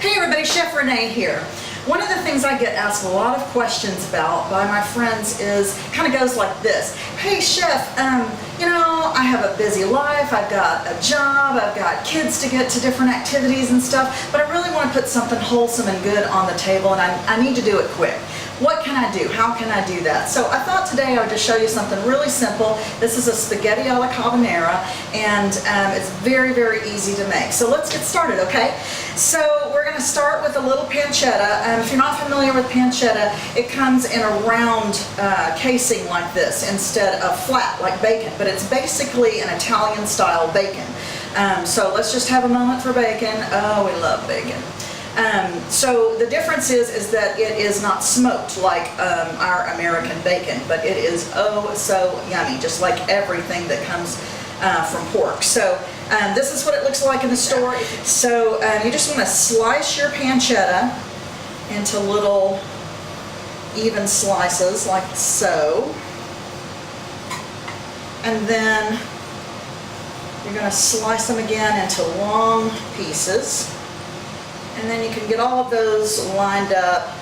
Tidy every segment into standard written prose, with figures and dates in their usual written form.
Hey everybody, Chef Renee here. One of the things I get asked a lot of questions about by my friends is, kind of goes like this. Hey Chef, I have a busy life, I've got a job, I've got kids to get to different activities and stuff, but I really want to put something wholesome and good on the table and I need to do it quick. What can I do? How can I do that? So I thought today I would just show you something really simple. This is a spaghetti alla carbonara, and it's very, very easy to make. So let's get started, okay? So we're going to start with a little pancetta. If you're not familiar with pancetta, it comes in a round casing like this instead of flat like bacon, but it's basically an Italian style bacon. So let's just have a moment for bacon. Oh, we love bacon. So the difference is that it is not smoked like our American bacon, but it is oh so yummy, just like everything that comes from pork. So this is what it looks like in the store. So you just want to slice your pancetta into little even slices like so, and then you're going to slice them again into long pieces. And then you can get all of those lined up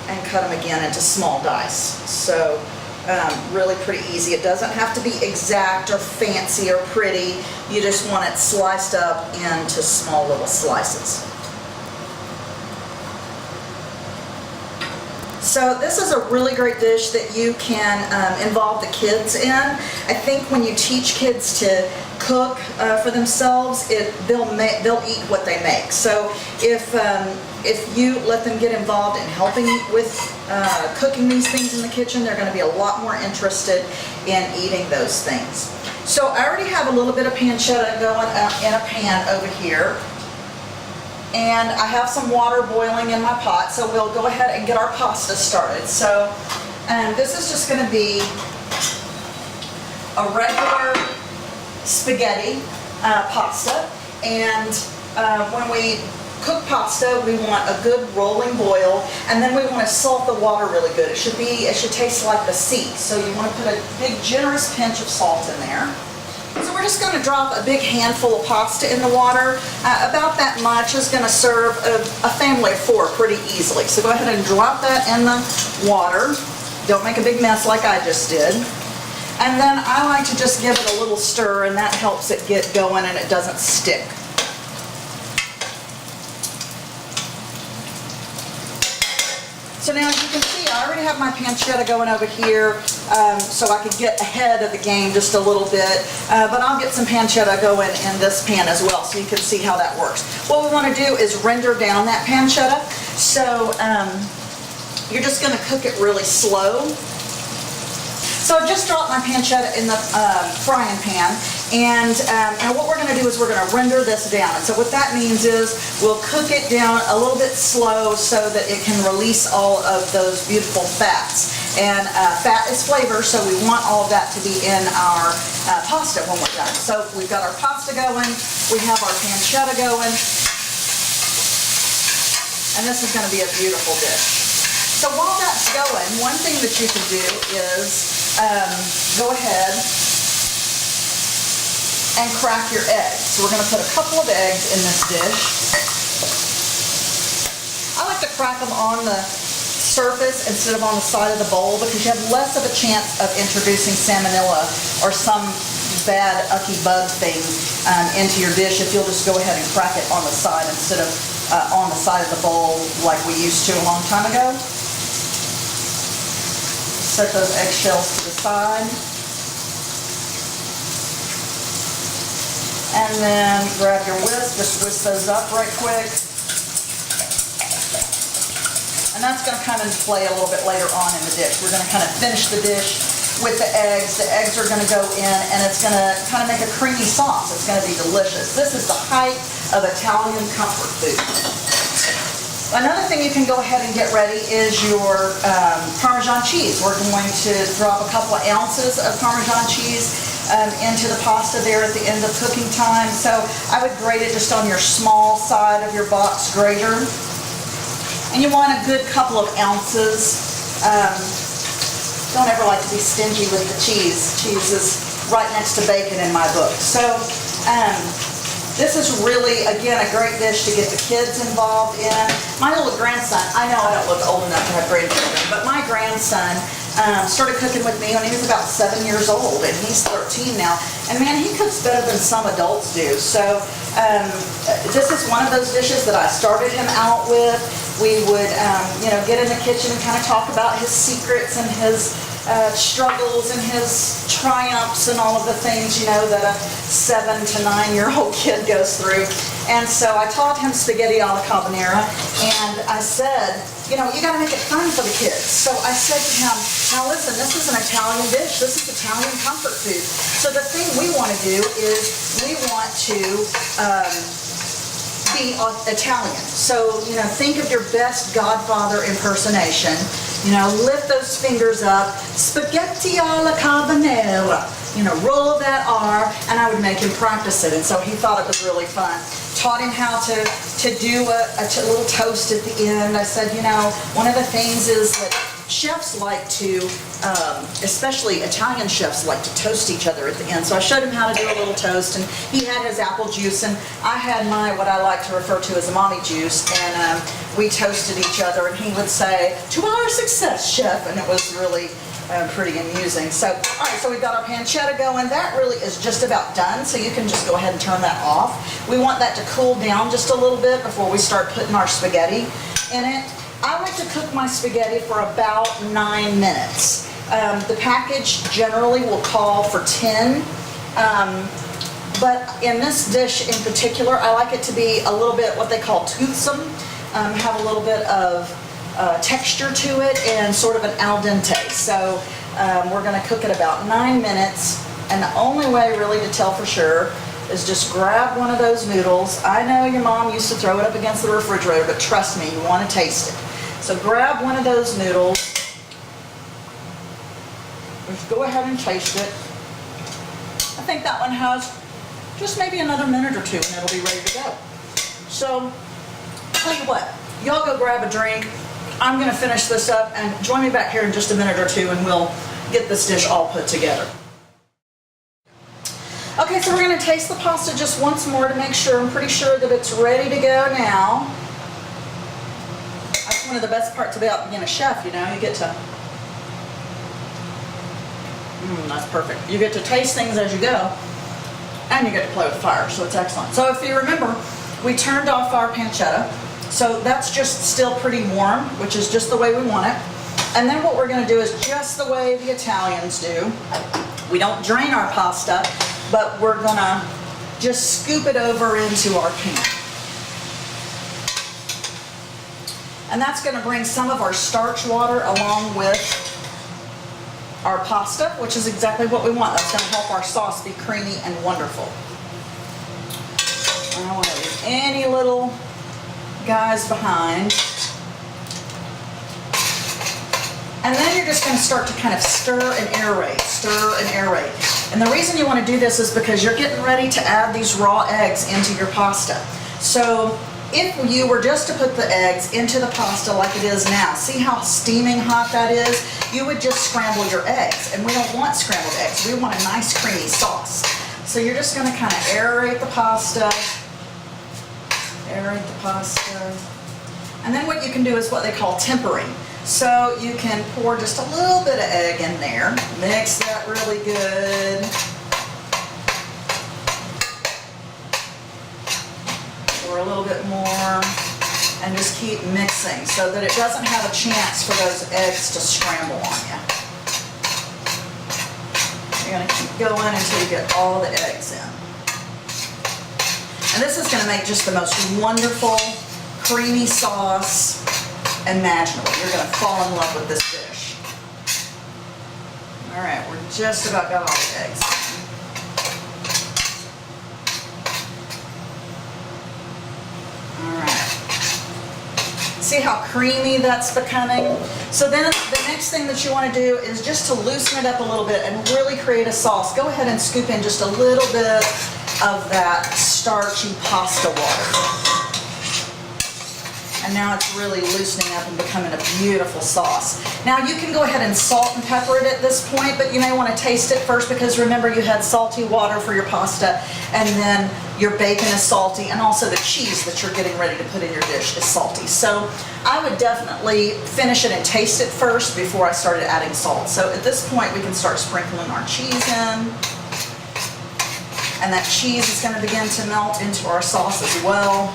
and cut them again into small dice. So really pretty easy. It doesn't have to be exact or fancy or pretty. You just want it sliced up into small little slices. So this is a really great dish that you can involve the kids in. I think when you teach kids to cook for themselves, they'll eat what they make. So if you let them get involved in helping with cooking these things in the kitchen, they're going to be a lot more interested in eating those things. So I already have a little bit of pancetta going in a pan over here. And I have some water boiling in my pot, so we'll go ahead and get our pasta started. So this is just going to be a regular spaghetti pasta, and when we cook pasta, we want a good rolling boil, and then we want to salt the water really good. It should taste like the sea. So you want to put a big generous pinch of salt in there. So we're just going to drop a big handful of pasta in the water. About that much is going to serve a family of 4 pretty easily. So go ahead and drop that in the water. Don't make a big mess like I just did. And then I like to just give it a little stir, and that helps it get going and it doesn't stick. So now as you can see, I already have my pancetta going over here, so I could get ahead of the game just a little bit, but I'll get some pancetta going in this pan as well so you can see how that works. What we want to do is render down that pancetta, so you're just going to cook it really slow. So I've just dropped my pancetta in the frying pan, and what we're going to do is we're going to render this down. And so what that means is we'll cook it down a little bit slow so that it can release all of those beautiful fats. And fat is flavor, so we want all of that to be in our pasta when we're done. So we've got our pasta going, we have our pancetta going, and this is going to be a beautiful dish. So while that's going, one thing that you can do is go ahead and crack your eggs. So we're going to put a couple of eggs in this dish. I like to crack them on the surface instead of on the side of the bowl because you have less of a chance of introducing salmonella or some bad ucky bug thing into your dish if you'll just go ahead and crack it on the side instead of on the side of the bowl like we used to a long time ago. Set those eggshells to the side. And then grab your whisk, just whisk those up right quick. And that's going to come into play a little bit later on in the dish. We're going to kind of finish the dish with the eggs. The eggs are going to go in and it's going to kind of make a creamy sauce. It's going to be delicious. This is the height of Italian comfort food. Another thing you can go ahead and get ready is your Parmesan cheese. We're going to drop a couple of ounces of Parmesan cheese into the pasta there at the end of cooking time. So I would grate it just on your small side of your box grater. And you want a good couple of ounces. Don't ever like to be stingy with the cheese. Cheese is right next to bacon in my book. So This is really, again, a great dish to get the kids involved in. My little grandson, I know I don't look old enough to have grandchildren, but my grandson started cooking with me when he was about 7 years old, and he's 13 now. And man, he cooks better than some adults do. So this is one of those dishes that I started him out with. We would, get in the kitchen and kind of talk about his secrets and his struggles and his triumphs and all of the things, that a 7 to 9 year old kid goes through. And so I taught him spaghetti alla carbonara, and I said, you gotta make it fun for the kids. So I said to him, now listen, this is an Italian dish. This is Italian comfort food. So the thing we want to do is we want to be Italian. So, think of your best Godfather impersonation. Lift those fingers up, spaghetti alla carbonara. Roll that R, and I would make him practice it. And so he thought it was really fun. Taught him how to do a little toast at the end. I said, one of the things is that chefs like to, especially Italian chefs, like to toast each other at the end. So I showed him how to do a little toast, and he had his apple juice, and I had what I like to refer to as mommy juice, and we toasted each other, and he would say, "To our success, chef," and it was really pretty amusing. So, all right, so we've got our pancetta going. That really is just about done, so you can just go ahead and turn that off. We want that to cool down just a little bit before we start putting our spaghetti in it. I like to cook my spaghetti for about 9 minutes. The package generally will call for 10, but in this dish in particular, I like it to be a little bit what they call toothsome, have a little bit of texture to it, and sort of an al dente. So we're going to cook it about 9 minutes, and the only way really to tell for sure is just grab one of those noodles. I know your mom used to throw it up against the refrigerator, but trust me, you want to taste it. So grab one of those noodles, just go ahead and taste it. I think that one has just maybe another minute or two and it'll be ready to go. So, tell you what, y'all go grab a drink. I'm going to finish this up, and join me back here in just a minute or two and we'll get this dish all put together. Okay, so we're going to taste the pasta just once more to make sure. I'm pretty sure that it's ready to go now. That's one of the best parts about being a chef, you get to, that's perfect. You get to taste things as you go, and you get to play with fire, so it's excellent. So if you remember, we turned off our pancetta, so that's just still pretty warm, which is just the way we want it. And then what we're going to do is just the way the Italians do. We don't drain our pasta, but we're going to just scoop it over into our pan. And that's going to bring some of our starch water along with our pasta, which is exactly what we want. That's going to help our sauce be creamy and wonderful. I don't want to leave any little guys behind. And then you're just going to start to kind of stir and aerate, stir and aerate. And the reason you want to do this is because you're getting ready to add these raw eggs into your pasta. So if you were just to put the eggs into the pasta like it is now, see how steaming hot that is? You would just scramble your eggs, and we don't want scrambled eggs. We want a nice creamy sauce. So you're just going to kind of aerate the pasta, and then what you can do is what they call tempering. So you can pour just a little bit of egg in there, mix that really good. Pour a little bit more, and just keep mixing so that it doesn't have a chance for those eggs to scramble on you. You're going to keep going until you get all the eggs in. And this is going to make just the most wonderful, creamy sauce imaginable. You're going to fall in love with this dish. All right, we're just about got all the eggs. All right. See how creamy that's becoming? So then the next thing that you want to do is just to loosen it up a little bit and really create a sauce. Go ahead and scoop in just a little bit of that starchy pasta water. And now it's really loosening up and becoming a beautiful sauce. Now you can go ahead and salt and pepper it at this point, but you may want to taste it first because remember you had salty water for your pasta, and then your bacon is salty, and also the cheese that you're getting ready to put in your dish is salty. So I would definitely finish it and taste it first before I started adding salt. So at this point we can start sprinkling our cheese in. And that cheese is going to begin to melt into our sauce as well.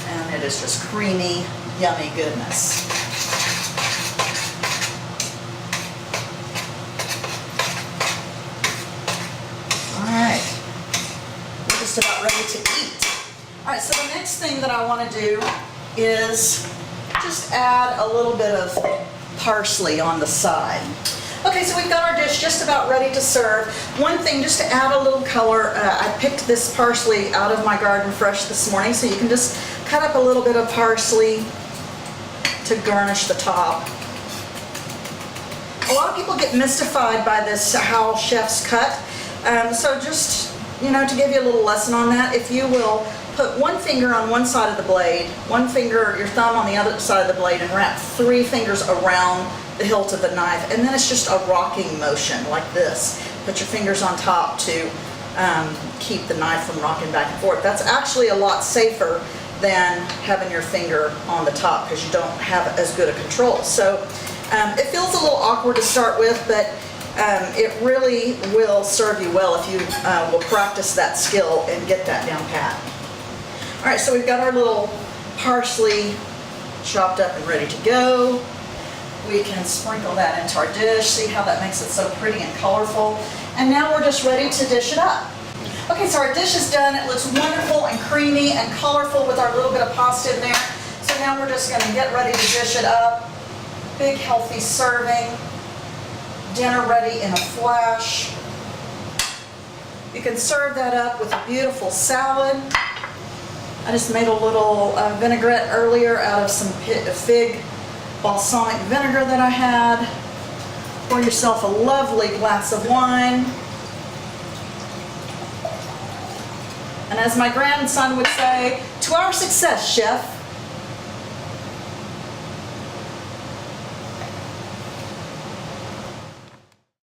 And it is just creamy, yummy goodness. All right, we're just about ready to eat. All right, so the next thing that I want to do is just add a little bit of parsley on the side. Okay, so we've got our dish just about ready to serve. One thing, just to add a little color, I picked this parsley out of my garden fresh this morning, so you can just cut up a little bit of parsley to garnish the top. A lot of people get mystified by this, how chefs cut. So just, to give you a little lesson on that, if you will put one finger on one side of the blade, one finger, your thumb on the other side of the blade, and wrap 3 fingers around the hilt of the knife, and then it's just a rocking motion like this. Put your fingers on top to keep the knife from rocking back and forth. That's actually a lot safer than having your finger on the top because you don't have as good a control. So it feels a little awkward to start with, but it really will serve you well if you will practice that skill and get that down pat. All right, so we've got our little parsley chopped up and ready to go. We can sprinkle that into our dish. See how that makes it so pretty and colorful. And now we're just ready to dish it up. Okay, so our dish is done. It looks wonderful and creamy and colorful with our little bit of pasta in there. So now we're just gonna get ready to dish it up. Big healthy serving. Dinner ready in a flash. You can serve that up with a beautiful salad. I just made a little vinaigrette earlier out of some fig balsamic vinegar that I had. Pour yourself a lovely glass of wine. And as my grandson would say, to our success, chef.